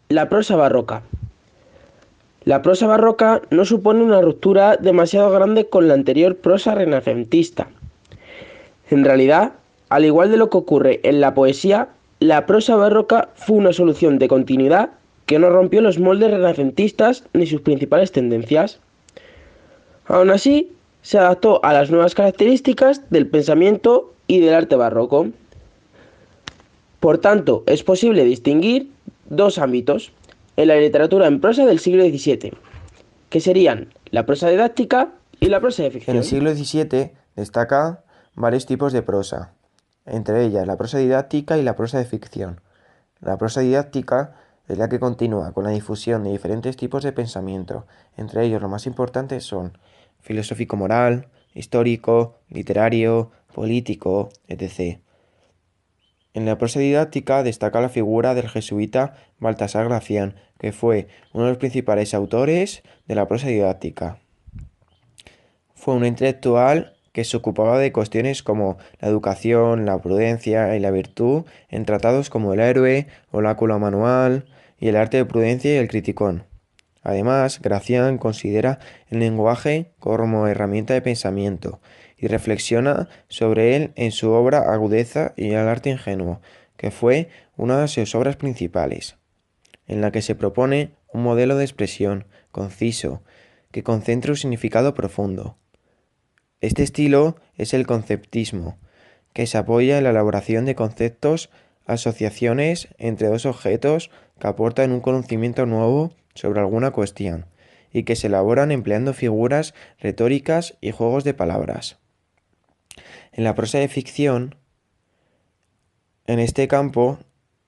La prosa barroca. La prosa barroca no supone una ruptura demasiado grande con la anterior prosa renacentista. En realidad, al igual de lo que ocurre en la poesía, la prosa barroca fue una solución de continuidad que no rompió los moldes renacentistas ni sus principales tendencias. Aún así, se adaptó a las nuevas características del pensamiento y del arte barroco. Por tanto, es posible distinguir dos ámbitos en la literatura en prosa del siglo XVII, que serían la prosa didáctica y la prosa de En el ficción. siglo XVII destaca varios tipos de prosa, entre ellas la prosa didáctica y la prosa de ficción. La prosa didáctica es la que continúa con la difusión de diferentes tipos de pensamiento, entre ellos los más importantes son filosófico-moral, histórico, literario, político, etc. En la prosa didáctica destaca la figura del jesuita Baltasar Gracián, que fue uno de los principales autores de la prosa didáctica. Fue un intelectual que se ocupaba de cuestiones como la educación, la prudencia y la virtud en tratados como El héroe, Oráculo manual y El arte de prudencia y El criticón. Además, Gracián considera el lenguaje como herramienta de pensamiento y reflexiona sobre él en su obra Agudeza y el arte ingenuo, que fue una de sus obras principales, en la que se propone un modelo de expresión conciso que concentra un significado profundo. Este estilo es el conceptismo, que se apoya en la elaboración de conceptos, asociaciones entre dos objetos que aportan un conocimiento nuevo sobre alguna cuestión y que se elaboran empleando figuras retóricas y juegos de palabras. En la prosa de ficción, en este campo,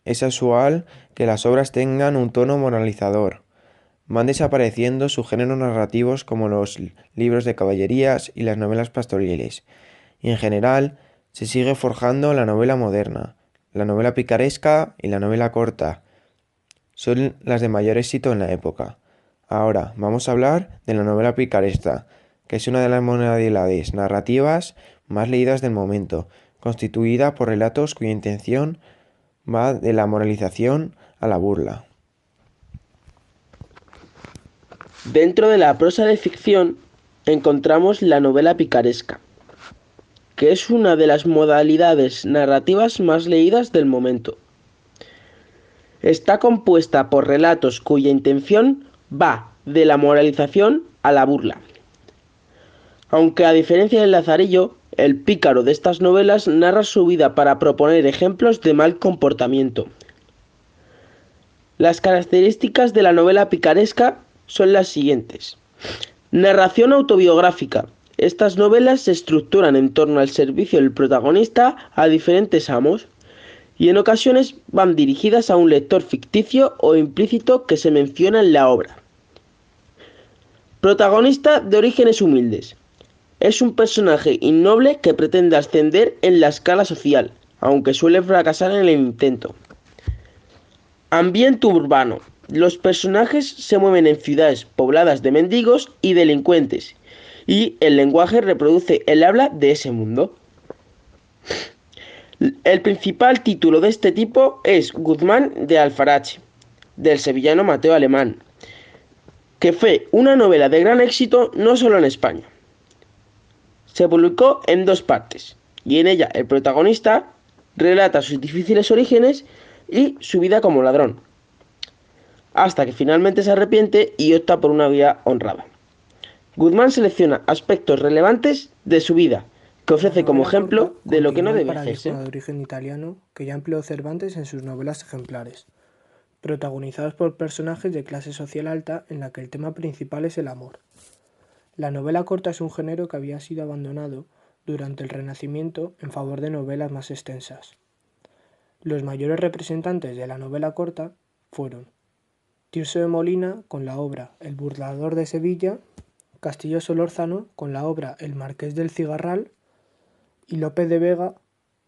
es usual que las obras tengan un tono moralizador. Van desapareciendo subgéneros narrativos como los libros de caballerías y las novelas pastoriles, y en general se sigue forjando la novela moderna, la novela picaresca y la novela corta. Son las de mayor éxito en la época. Ahora vamos a hablar de la novela picaresca, que es una de las modalidades narrativas más leídas del momento, constituida por relatos cuya intención va de la moralización a la burla. Dentro de la prosa de ficción encontramos la novela picaresca, que es una de las modalidades narrativas más leídas del momento. Está compuesta por relatos cuya intención va de la moralización a la burla. Aunque a diferencia del Lazarillo, el pícaro de estas novelas narra su vida para proponer ejemplos de mal comportamiento. Las características de la novela picaresca son las siguientes. Narración autobiográfica. Estas novelas se estructuran en torno al servicio del protagonista a diferentes amos y en ocasiones van dirigidas a un lector ficticio o implícito que se menciona en la obra. Protagonista de orígenes humildes. Es un personaje innoble que pretende ascender en la escala social, aunque suele fracasar en el intento. Ambiente urbano. Los personajes se mueven en ciudades pobladas de mendigos y delincuentes, y el lenguaje reproduce el habla de ese mundo. El principal título de este tipo es Guzmán de Alfarache, del sevillano Mateo Alemán, que fue una novela de gran éxito no solo en España. Se publicó en dos partes, y en ella el protagonista relata sus difíciles orígenes y su vida como ladrón, hasta que finalmente se arrepiente y opta por una vida honrada. Guzmán selecciona aspectos relevantes de su vida, que La ofrece como novela corta ejemplo de lo que no continúa el debe paradigma hacerse. de origen italiano que ya empleó Cervantes en sus novelas ejemplares, protagonizados por personajes de clase social alta en la que el tema principal es el amor. La novela corta es un género que había sido abandonado durante el Renacimiento en favor de novelas más extensas. Los mayores representantes de la novela corta fueron Tirso de Molina con la obra El burlador de Sevilla, Castillo Solórzano con la obra El marqués del Cigarral y Lope de Vega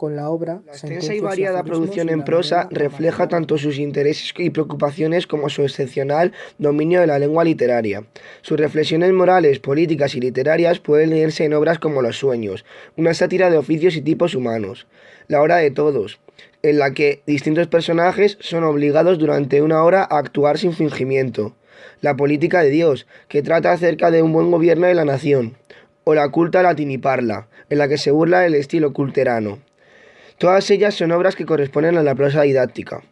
con la obra La extensa y variada producción en prosa refleja tanto sus intereses y preocupaciones como su excepcional dominio de la lengua literaria. Sus reflexiones morales, políticas y literarias pueden leerse en obras como Los sueños, una sátira de oficios y tipos humanos, La hora de todos, en la que distintos personajes son obligados durante una hora a actuar sin fingimiento, La política de Dios, que trata acerca de un buen gobierno de la nación, o La culta latiniparla, en la que se burla del estilo culterano. Todas ellas son obras que corresponden a la prosa didáctica.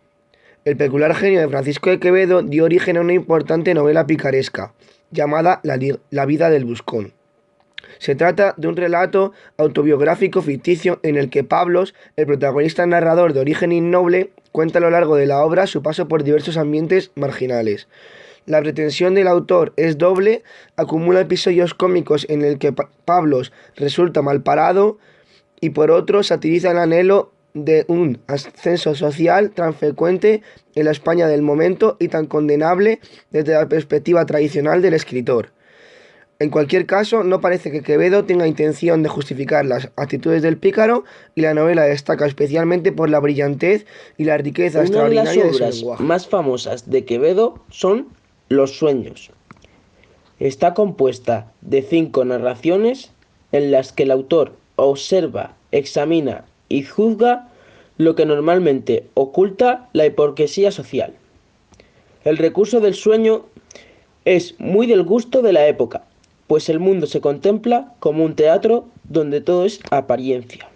El peculiar genio de Francisco de Quevedo dio origen a una importante novela picaresca, llamada La vida del Buscón. Se trata de un relato autobiográfico ficticio en el que Pablos, el protagonista narrador de origen innoble, cuenta a lo largo de la obra su paso por diversos ambientes marginales. La pretensión del autor es doble, acumula episodios cómicos en el que Pablos resulta malparado, y por otro satiriza el anhelo de un ascenso social tan frecuente en la España del momento y tan condenable desde la perspectiva tradicional del escritor. En cualquier caso, no parece que Quevedo tenga intención de justificar las actitudes del pícaro, y la novela destaca especialmente por la brillantez y la riqueza extraordinaria de su lenguaje. Una de las obras más famosas de Quevedo son Los sueños. Está compuesta de 5 narraciones en las que el autor observa, examina y juzga lo que normalmente oculta la hipocresía social. El recurso del sueño es muy del gusto de la época, pues el mundo se contempla como un teatro donde todo es apariencia.